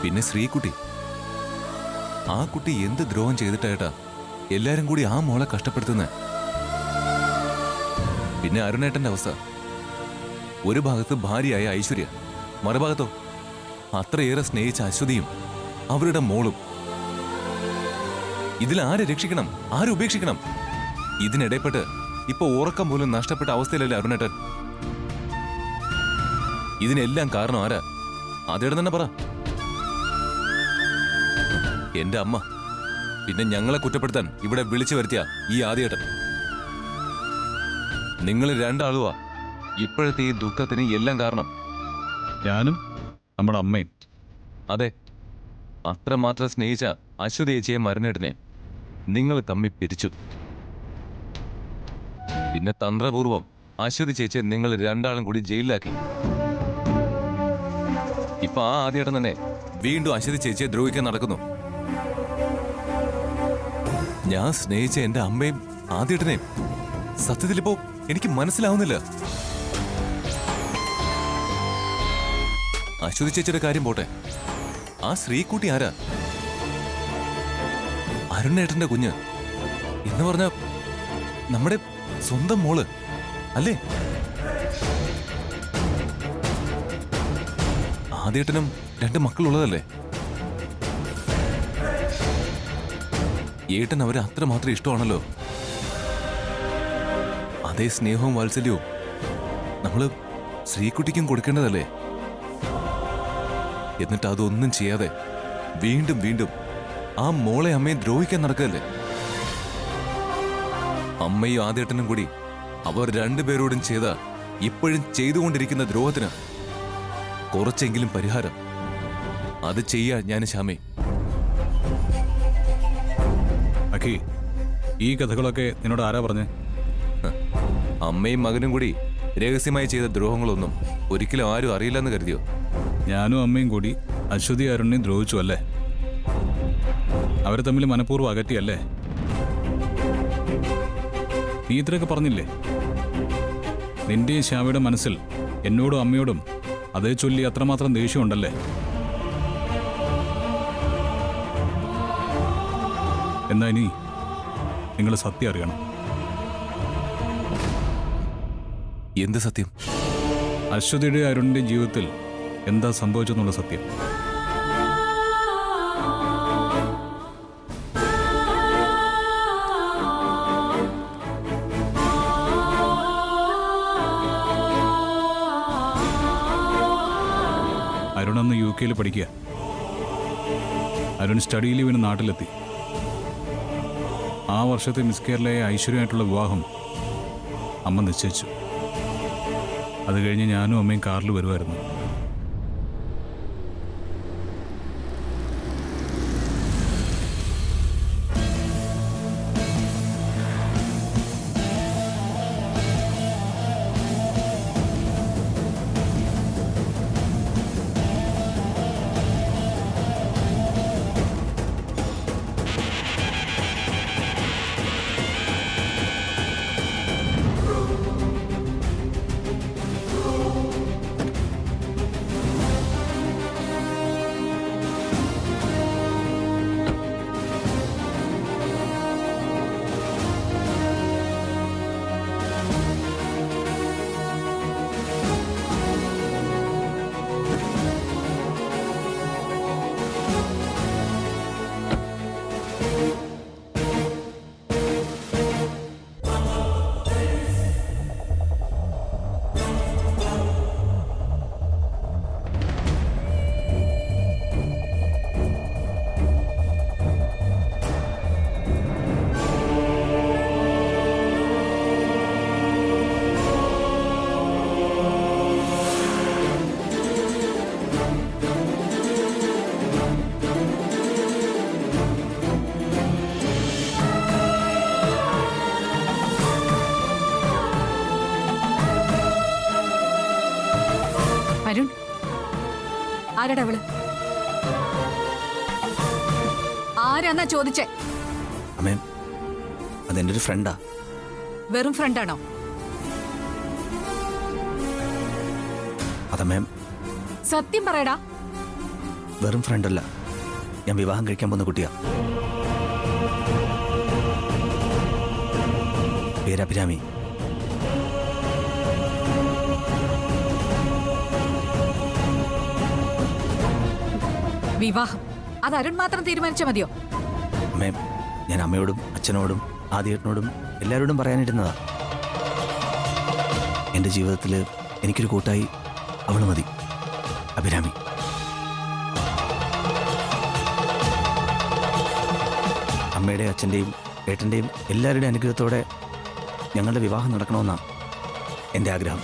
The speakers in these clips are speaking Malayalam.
പിന്നെ ശ്രീകുട്ടി, ആ കുട്ടി എന്ത് ദ്രോഹം ചെയ്തിട്ടായിട്ടാ എല്ലാരും കൂടി ആ മോളെ കഷ്ടപ്പെടുത്തുന്നേ? പിന്നെ അരുണേട്ടന്റെ അവസ്ഥ, ഒരു ഭാഗത്ത് ഭാര്യയായ ഐശ്വര്യ, മറുഭാഗത്തോ അത്രയേറെ സ്നേഹിച്ച അശ്വതിയും അവരുടെ മോളും. ഇതിൽ ആരെ രക്ഷിക്കണം, ആരെ ഉപേക്ഷിക്കണം? ഇതിനിടയിൽപ്പെട്ട് ഇപ്പൊ ഉറക്കം പോലും നഷ്ടപ്പെട്ട അവസ്ഥയിലല്ലേ അരുണേട്ടൻ? ഇതിനെല്ലാം കാരണം ആരാ? അതേടെ തന്നെ പറ. എന്റെ അമ്മ, പിന്നെ ഞങ്ങളെ കുറ്റപ്പെടുത്താൻ ഇവിടെ വിളിച്ചു വരുത്തിയ ഈ ആദ്യേട്ടൻ. നിങ്ങൾ രണ്ടാളുവാ ഇപ്പോഴത്തെ ഈ ദുഃഖത്തിന് എല്ലാം കാരണം. ഞാനും നമ്മുടെ അമ്മയും. അതെ, അത്രമാത്രം സ്നേഹിച്ച അശ്വതി ചേച്ചിയെ മരുന്നേട്ടനെ നിങ്ങൾ തമ്മിൽ പിരിച്ചു. പിന്നെ തന്ത്രപൂർവം അശ്വതി ചേച്ചിയെ നിങ്ങൾ രണ്ടാളും കൂടി ജയിലിലാക്കി. ഇപ്പൊ ആ ആദ്യേട്ടൻ തന്നെ വീണ്ടും അശ്വതി ചേച്ചിയെ ദ്രോഹിക്കാൻ നടക്കുന്നു. ഞാൻ സ്നേഹിച്ച എന്റെ അമ്മയും ആദ്യേട്ടനെയും സത്യത്തിലിപ്പോ എനിക്ക് മനസ്സിലാവുന്നില്ല. അശ്വതി ചേച്ചിയുടെ കാര്യം പോട്ടെ, ആ ശ്രീകുട്ടി ആരാ? അരുണേട്ടന്റെ കുഞ്ഞ് എന്ന് പറഞ്ഞ നമ്മുടെ സ്വന്തം മോള് അല്ലേ? ആദ്യേട്ടനും 2 മക്കളുള്ളതല്ലേ? ഏട്ടൻ അവരെ അത്രമാത്രം ഇഷ്ടമാണല്ലോ. അതേ സ്നേഹവും വാത്സല്യവും നമ്മള് ശ്രീകുട്ടിക്കും കൊടുക്കേണ്ടതല്ലേ? എന്നിട്ട് അതൊന്നും ചെയ്യാതെ വീണ്ടും വീണ്ടും ആ മോളെ അമ്മയെ ദ്രോഹിക്കാൻ നടക്കല്ലേ? അമ്മയും ആദ്യേട്ടനും കൂടി അവർ രണ്ടുപേരോടും ചെയ്ത, ഇപ്പോഴും ചെയ്തുകൊണ്ടിരിക്കുന്ന ദ്രോഹത്തിന് കുറച്ചെങ്കിലും പരിഹാരം അത് ചെയ്യാ ഞാൻ ശ്യാമേ. അഖി, ഈ കഥകളൊക്കെ നിന്നോട് ആരാ പറഞ്ഞേ? അമ്മയും മകനും കൂടി രഹസ്യമായി ചെയ്ത ദ്രോഹങ്ങളൊന്നും ഒരിക്കലും ആരും അറിയില്ലെന്ന് കരുതിയോ? ഞാനും അമ്മയും കൂടി അശ്വതി അരുണിനെയും ദ്രോഹിച്ചു അല്ലേ? അവരെ തമ്മിൽ മനഃപൂർവ്വം അകറ്റിയല്ലേ? നീ ഇത്രയൊക്കെ പറഞ്ഞില്ലേ? നിന്റെയും ശ്യാമയുടെ മനസ്സിൽ എന്നോടും അമ്മയോടും അതേ ചൊല്ലി അത്രമാത്രം ദേഷ്യമുണ്ടല്ലേ? എന്നാ ഇനി നിങ്ങൾ സത്യം അറിയണം. എന്ത് സത്യം? അശ്വതിയുടെ അരുണിന്റെ ജീവിതത്തിൽ എന്താ സംഭവിച്ചെന്നുള്ള സത്യം. അരുൺ അന്ന് UK പഠിക്കുക. അരുൺ സ്റ്റഡി ലീവിന് നാട്ടിലെത്തി. ആ വർഷത്തെ മിസ് കേരളയെ ഐശ്വര്യമായിട്ടുള്ള വിവാഹം അമ്മ നിശ്ചയിച്ചു. അത് കഴിഞ്ഞ് ഞാനും അമ്മയും കാറിൽ വരുമായിരുന്നു. അരുൺ, ആരടാ അവള്? ആരാന്നാ ചോദിച്ചേ? അമ്മേ, അതെന്റെ ഒരു ഫ്രണ്ടാ. വെറും ഫ്രണ്ടാണോ? അതമ്മേ, സത്യം പറയടാ. വെറും ഫ്രണ്ടല്ല, ഞാൻ വിവാഹം കഴിക്കാൻ പോകുന്ന കുട്ടിയാ. പേര് അഭിരാമി. വിവാഹം അത് അരുൺ മാത്രം തീരുമാനിച്ചാൽ മതിയോ? അമ്മേ, ഞാൻ അമ്മയോടും അച്ഛനോടും ആദ്യേട്ടനോടും എല്ലാവരോടും പറയാനിരുന്നതാ. എൻ്റെ ജീവിതത്തിൽ എനിക്കൊരു കൂട്ടായി അവൾ മതി, അഭിരാമി. അമ്മയുടെ അച്ഛൻ്റെയും ഏട്ടൻ്റെയും എല്ലാവരുടെയും അനുഗ്രഹത്തോടെ ഞങ്ങളുടെ വിവാഹം നടക്കണമെന്നാണ് എൻ്റെ ആഗ്രഹം.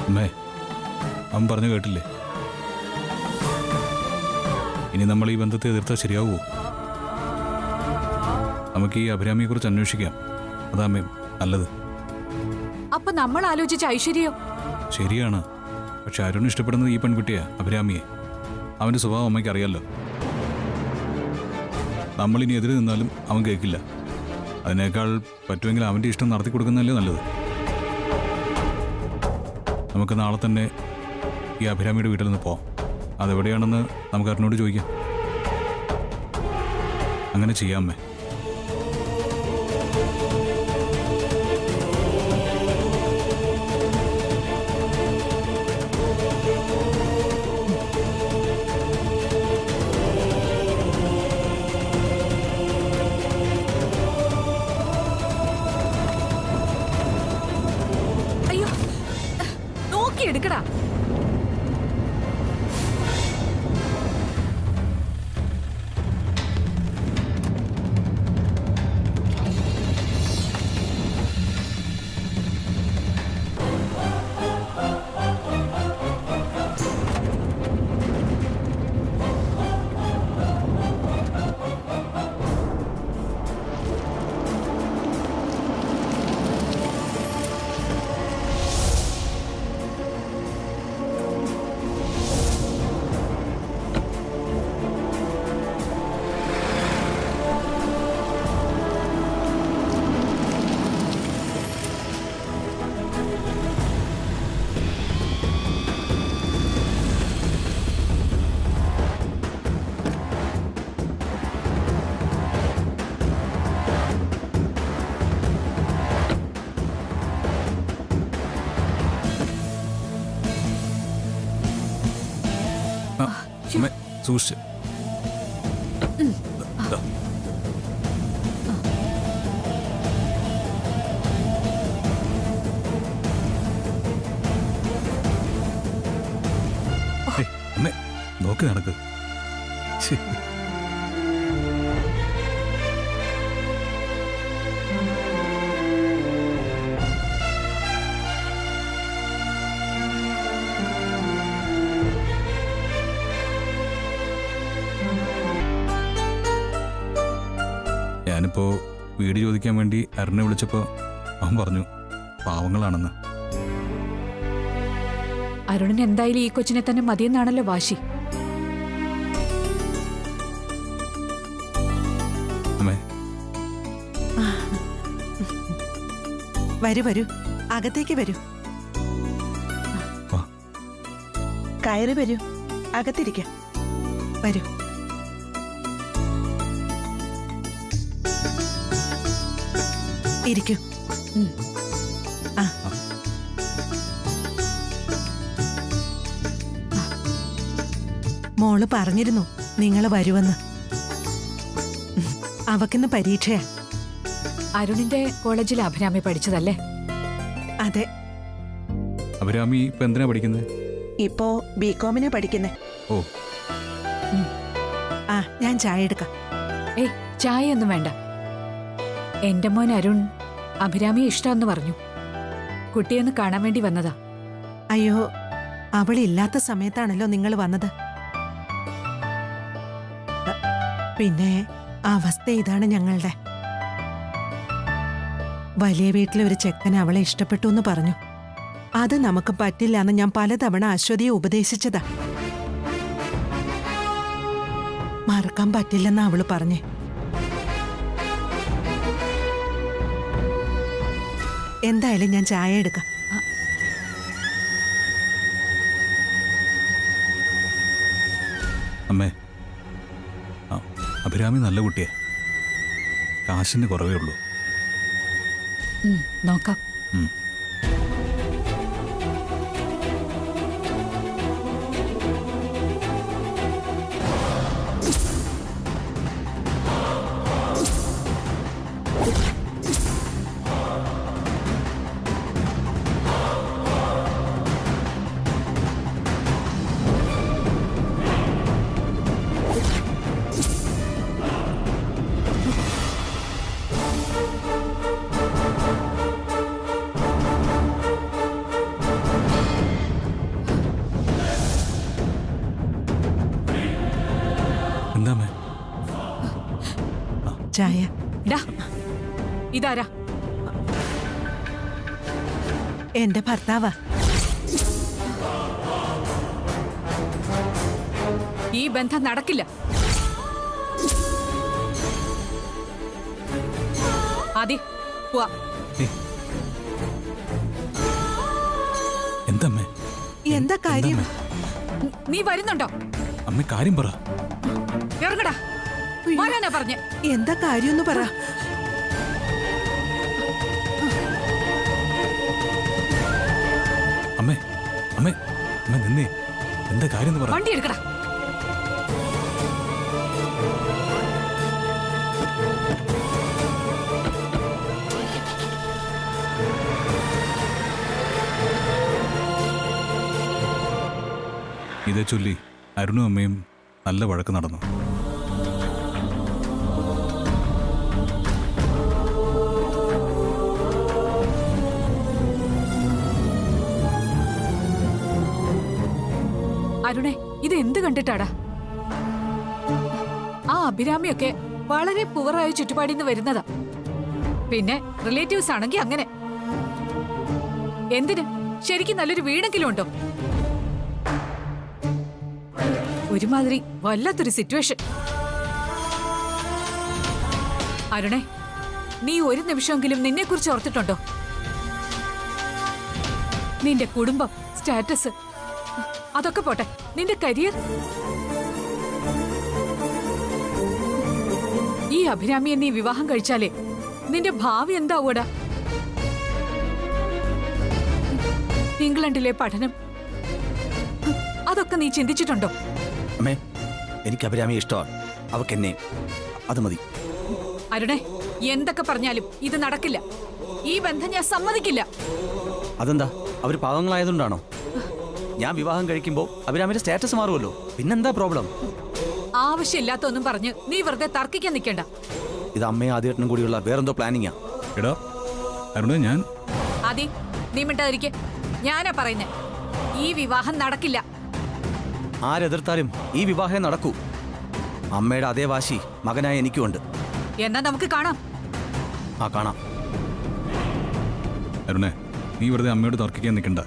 അമ്മേ, അവൻ പറഞ്ഞു കേട്ടില്ലേ? ഇനി നമ്മൾ ഈ ബന്ധത്തെ എതിർത്താൽ ശരിയാവുമോ? നമുക്ക് ഈ അഭിരാമിയെക്കുറിച്ച് അന്വേഷിക്കാം. അതാ അമ്മേ നല്ലത്. അപ്പൊ നമ്മൾ ആലോചിച്ച ഐശ്വര്യോ? ശരിയാണ്, പക്ഷെ അരുൺ ഇഷ്ടപ്പെടുന്നത് ഈ പെൺകുട്ടിയാ, അഭിരാമിയെ. അവൻ്റെ സ്വഭാവം അമ്മയ്ക്ക് അറിയാലോ. നമ്മളിനി എതിര് നിന്നാലും അവൻ കേൾക്കില്ല. അതിനേക്കാൾ പറ്റുമെങ്കിൽ അവൻ്റെ ഇഷ്ടം നടത്തി കൊടുക്കുന്നതല്ലേ നല്ലത്. നമുക്ക് നാളെ തന്നെ ഈ അഭിരാമിയുടെ വീട്ടിൽ നിന്ന് പോവാം. അതെവിടെയാണെന്ന് നമുക്ക് അരുണിനോട് ചോദിക്കാം. അങ്ങനെ ചെയ്യാമേ. അയ്യോ, നോക്കി എടുക്കടാ. അമ്മേ, സൂക്ഷിച്ച്. ദാ. ഏയ്, അമ്മേ, നോക്കി നടക്ക്. ശ്ശേ. ഞാനിപ്പോൾ വീട് ചോദിക്കാൻ വേണ്ടി അരുണിനെ വിളിച്ചപ്പോൾ അവൻ പറഞ്ഞു പാവങ്ങളാണെന്ന്. അരുണിന് എന്തായാലും ഈ കൊച്ചിനെ തന്നെ മതിയെന്നാണല്ലോ വാശി. അമ്മേ, വരൂ വരൂ, അകത്തേക്ക് വരൂ. വാ. കയറി വരൂ, അകത്തിരിക്കാം. വരൂ. ഇരിക്കൂ. ആ, മോള് പറഞ്ഞിരുന്നു നിങ്ങൾ വരുമെന്ന്. അവക്കിന്ന് പരീക്ഷയാ. അരുണിന്റെ കോളേജിൽ അഭിരാമി പഠിച്ചതല്ലേ? അതെ, അഭിരാമി ഇപ്പൊ എന്തിനാ പഠിക്കുന്നത്? ഇപ്പോ ബികോമിനാ പഠിക്കുന്നേ. ഓ, ആ, ഞാൻ ചായ എടുക്കാം. ഏയ്, ചായ ഒന്നും വേണ്ട. എന്റെ മോൻ അരുൺ അഭിരാമിയെ ഇഷ്ടമെന്ന് പറഞ്ഞു. കുട്ടിയൊന്ന് കാണാൻ വേണ്ടി വന്നതാ. അയ്യോ, അവളില്ലാത്ത സമയത്താണല്ലോ നിങ്ങൾ വന്നത്. പിന്നെ അവസ്ഥ ഇതാണ് ഞങ്ങളുടെ. വലിയ വീട്ടിലെ ഒരു ചെക്കൻ അവളെ ഇഷ്ടപ്പെട്ടു എന്ന് പറഞ്ഞു. അത് നമുക്ക് പറ്റില്ല എന്ന് ഞാൻ പലതവണ അശ്വതിയെ ഉപദേശിച്ചതാ. മറക്കാൻ പറ്റില്ലെന്നാ അവള് പറഞ്ഞേ. എന്തായാലും ഞാൻ ചായ എടുക്കാം. അമ്മേ, അഭിരാമി നല്ല കുട്ടിയാ. കാശിന് കുറവേ ഉള്ളൂ. നോക്കാം. ഉം. എന്താ അമ്മേ? ചായ. ഡാ, ഇതാരാ? എന്റെ ഭർത്താവാ. ഈ ബന്ധം നടക്കില്ല. ആദി, പോവാ. ഏയ്. എന്താ അമ്മേ? എന്താ കാര്യം? നീ വരുന്നുണ്ടോ? അമ്മ കാര്യം പറ. ഇറങ്ങടാ. വരാനാ പറഞ്ഞേ. എന്താ കാര്യമെന്ന് പറ. അമ്മേ, അമ്മേ, അമ്മ നിന്നേ. എന്താ കാര്യം എന്ന് പറ. വണ്ടി എടുക്കടാ. ഇതേ ചൊല്ലി അരുണും അമ്മയും നല്ല വഴക്ക് നടന്നു. അരുണേ, ഇത് എന്ത് കണ്ടിട്ടാടാ? ആ അഭിരാമിയൊക്കെ വളരെ പുവറായ ചുറ്റുപാടിന്ന് വരുന്നതാ. പിന്നെ റിലേറ്റീവ്സ് ആണെങ്കിൽ അങ്ങനെ. എന്തിന്? ശരിക്കും നല്ലൊരു വീടെങ്കിലും ഉണ്ടോ? ഒരുമാതിരി വല്ലാത്തൊരു സിറ്റുവേഷൻ. അരുണേ, നീ ഒരു നിമിഷമെങ്കിലും നിന്നെ കുറിച്ച് ഓർത്തിട്ടുണ്ടോ? നിന്റെ കുടുംബം, സ്റ്റാറ്റസ്, അതൊക്കെ പോട്ടെ, നിന്റെ കരിയർ. ഈ അഭിരാമിയെ നീ വിവാഹം കഴിച്ചാലേ നിന്റെ ഭാവി എന്താവൂടാ? ഇംഗ്ലണ്ടിലെ പഠനം, അതൊക്കെ നീ ചിന്തിച്ചിട്ടുണ്ടോ? അമ്മേ, എനിക്ക് അഭിരാമിയെ ഇഷ്ടമാണ്. അവക്ക് എന്നെ, അത് മതി. അരുണേ, എന്തൊക്കെ പറഞ്ഞാലും ഇത് നടക്കില്ല. ഈ ബന്ധം ഞാൻ സമ്മതിക്കില്ല. അതെന്താ, അവർ പാവങ്ങളായതുകൊണ്ടാണോ? ഞാൻ വിവാഹം കഴിക്കുമ്പോൾ അഭിരാമിയുടെ സ്റ്റാറ്റസ് മാറുമല്ലോ. പിന്നെന്താ പ്രോബ്ലം? ആവശ്യമില്ലാത്തൊന്നും പറഞ്ഞ് നീ വെറുതെ തർക്കിക്കാൻ നിൽക്കണ്ട. ഇത് അമ്മയും ആദ്യേട്ടനും കൂടിയുള്ള വേറെന്തോ പ്ലാനിങ്ങാ. എടാ അരുണേ, ഞാൻ ആദി, നീ മിണ്ടാതിരിക്കെ. ഞാനാ പറയുന്നേ, ഈ വിവാഹം നടക്കില്ല. ആരെതിർത്താലും ഈ വിവാഹം നടക്കൂ. അമ്മയുടെ അതേ വാശി മകനായ എനിക്കുമുണ്ട്. എന്നാ നമുക്ക് കാണാം. ആ, കാണാം. അരുണേ, നീ വെറുതെ അമ്മയോട് തർക്കിക്കാൻ നിൽക്കണ്ട.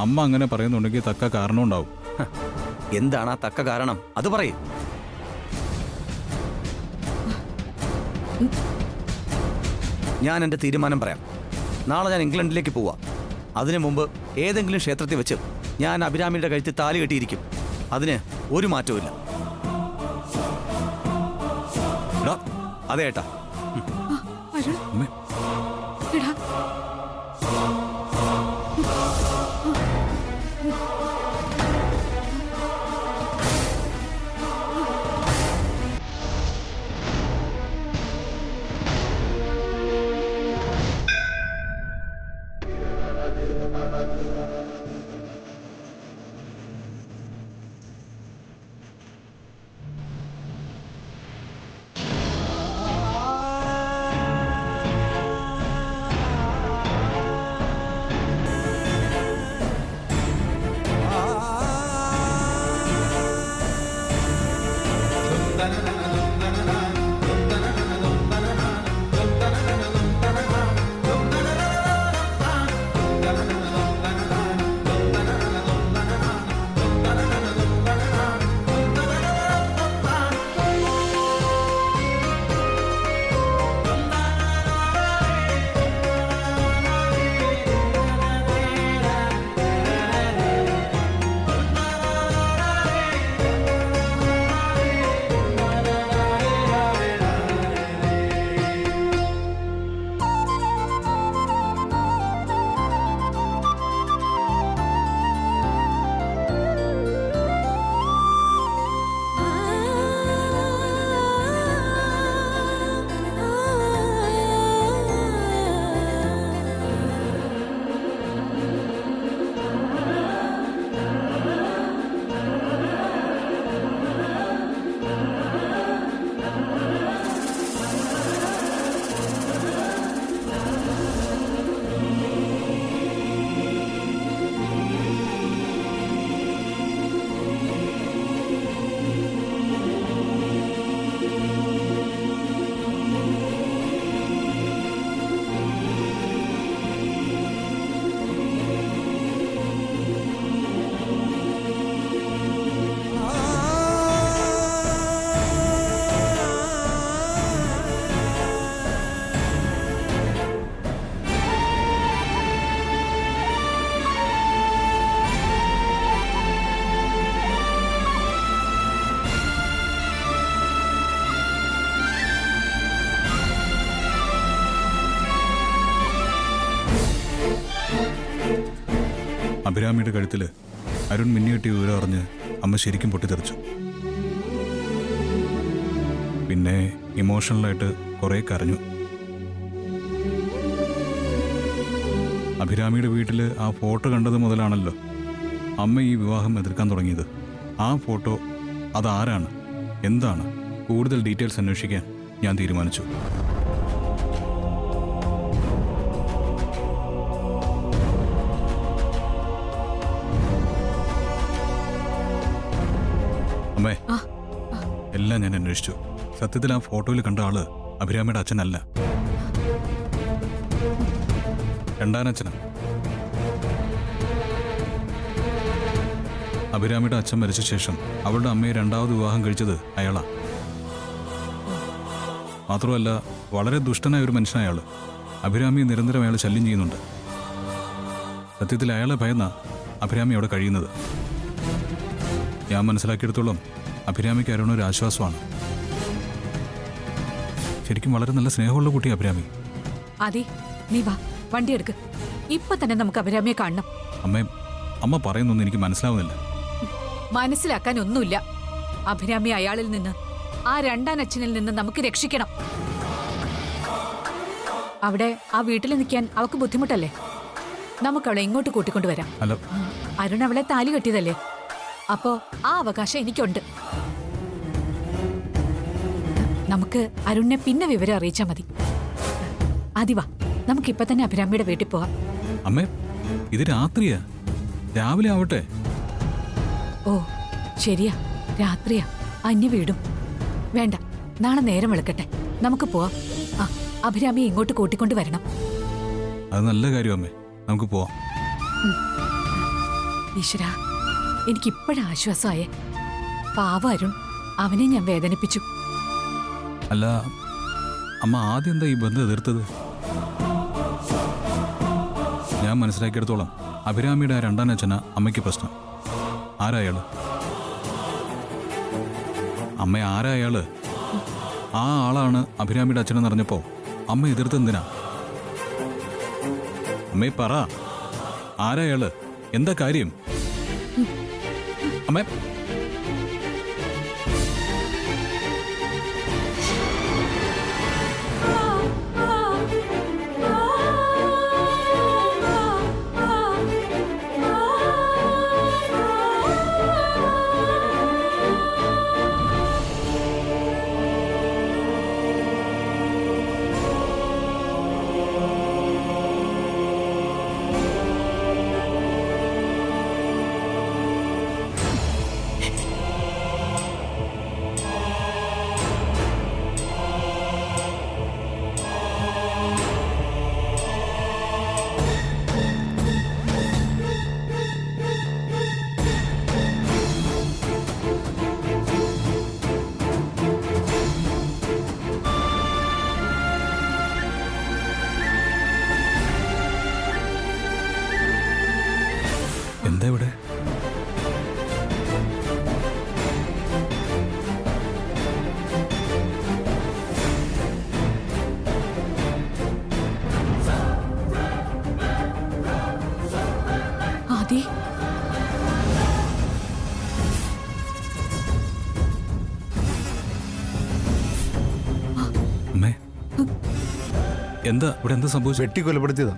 അമ്മ അങ്ങനെ പറയുന്നുണ്ടെങ്കിൽ തക്ക കാരണം ഉണ്ടാവും. ഹ, എന്താണ് ആ തക്ക കാരണം? അത് പറയേ. ഞാൻ എൻ്റെ തീരുമാനം പറയാം. നാളെ ഞാൻ ഇംഗ്ലണ്ടിലേക്ക് പോവാ. അതിനു മുമ്പ് ഏതെങ്കിലും ക്ഷേത്രത്തിൽ വെച്ച് ഞാൻ അഭിരാമിയുടെ കഴുത്തിൽ താലി കെട്ടിയിരിക്കും. അതിന് ഒരു മാറ്റവുമില്ല. അതെ ഏട്ടാ. അരുൺ, അമ്മേ, എടാ, അഭിരാമിയുടെ കഴുത്തിൽ അരുൺ മിന്നിയെട്ടിയ വിവരം അറിഞ്ഞ് അമ്മ ശരിക്കും പൊട്ടിത്തെറിച്ചു. പിന്നെ ഇമോഷണലായിട്ട് കുറേ കരഞ്ഞു. അഭിരാമിയുടെ വീട്ടിൽ ആ ഫോട്ടോ കണ്ടത് മുതലാണല്ലോ അമ്മ ഈ വിവാഹം എതിർക്കാൻ തുടങ്ങിയത്. ആ ഫോട്ടോ അതാരാണ്, എന്താണ്, കൂടുതൽ ഡീറ്റെയിൽസ് അന്വേഷിക്കാൻ ഞാൻ തീരുമാനിച്ചു. അമ്മേ, എല്ലാം ഞാൻ അന്വേഷിച്ചു. സത്യത്തിൽ ആ ഫോട്ടോയിൽ കണ്ട ആള് അഭിരാമിയുടെ അച്ഛനല്ല, രണ്ടാനച്ഛനാ. അഭിരാമിയുടെ അച്ഛൻ മരിച്ച ശേഷം അവളുടെ അമ്മയെ രണ്ടാമത് വിവാഹം കഴിച്ചത് അയാളാ. മാത്രമല്ല വളരെ ദുഷ്ടനായ ഒരു മനുഷ്യനായ അയാൾ. അഭിരാമിയെ നിരന്തരം അയാൾ ശല്യം ചെയ്യുന്നുണ്ട്. സത്യത്തിൽ അയാളെ ഭയന്ന അഭിരാമി അവിടെ കഴിയുന്നത്. ഞാൻ മനസ്സിലാക്കിയെടുത്തോളം അഭിരാമിക്ക് അരുൺ ഒരു ആശ്വാസമാണ്. ശരിക്കും വളരെ നല്ല സ്നേഹമുള്ള കുട്ടി അഭിരാമി. അതെ, നീ വാ, വണ്ടി എടുക്ക്. ഇപ്പൊ തന്നെ നമുക്ക് അഭിരാമിയെ കാണണം. അമ്മ പറയുന്നൊന്നും എനിക്ക് മനസ്സിലാവുന്നില്ല. മനസ്സിലാക്കാൻ ഒന്നുമില്ല. അഭിരാമി അയാളിൽ നിന്ന്, ആ രണ്ടാനച്ഛനിൽ നിന്ന് നമുക്ക് രക്ഷിക്കണം. അവിടെ ആ വീട്ടിൽ നിൽക്കാൻ അവൾക്ക് ബുദ്ധിമുട്ടല്ലേ? നമുക്ക് അവളെ ഇങ്ങോട്ട് കൂട്ടിക്കൊണ്ടുവരാം. അല്ല, അരുൺ അവളെ താലി കെട്ടിയതല്ലേ, അപ്പോ ആ അവകാശം എനിക്കുണ്ട്. നമുക്ക് അരുണിനെ പിന്നെ വിവരം അറിയിച്ചാൽ മതി. ആദിവാ, നമുക്കിപ്പൊ തന്നെ അഭിരാമിയുടെ വീട്ടിൽ പോവാം. അമ്മേ, ഇത് രാത്രിയാ, രാവിലെ ആവട്ടെ. ഓ ശരിയാ, രാത്രിയാ, അന്യ വീടും. വേണ്ട, നാളെ നേരം വെളുക്കട്ടെ, നമുക്ക് പോവാം. ആ, അഭിരാമിയെ ഇങ്ങോട്ട് കൂട്ടിക്കൊണ്ട് വരണം. അത് നല്ല കാര്യം അമ്മേ, നമുക്ക് പോവാം. ഈശ്വര, എനിക്കിപ്പോഴാ ആശ്വാസമായേ. പാവ അരുൺ, അവനെ ഞാൻ വേദനിപ്പിച്ചു. അല്ല അമ്മ, ആദ്യം എന്താ ഈ ബന്ധം എതിർത്തത്? ഞാൻ മനസ്സിലാക്കിയെടുത്തോളം അഭിരാമിയുടെ ആ രണ്ടാനച്ഛന അമ്മയ്ക്ക് പ്രശ്നം. ആരായാള്? അമ്മ ആരായാള്? ആ ആളാണ് അഭിരാമിയുടെ അച്ഛനെന്ന് അറിഞ്ഞപ്പോ അമ്മ എതിർത്തെന്തിനാ? അമ്മേ പറ, ആരായാള്? എന്താ കാര്യം? അമ്മേ, എന്താ ഇവിടെ? ആദി, അമ്മേ, എന്താ ഇവിടെ? എന്താ സംഭവിച്ചു? വെട്ടി കൊലപ്പെടുത്തിയതാ.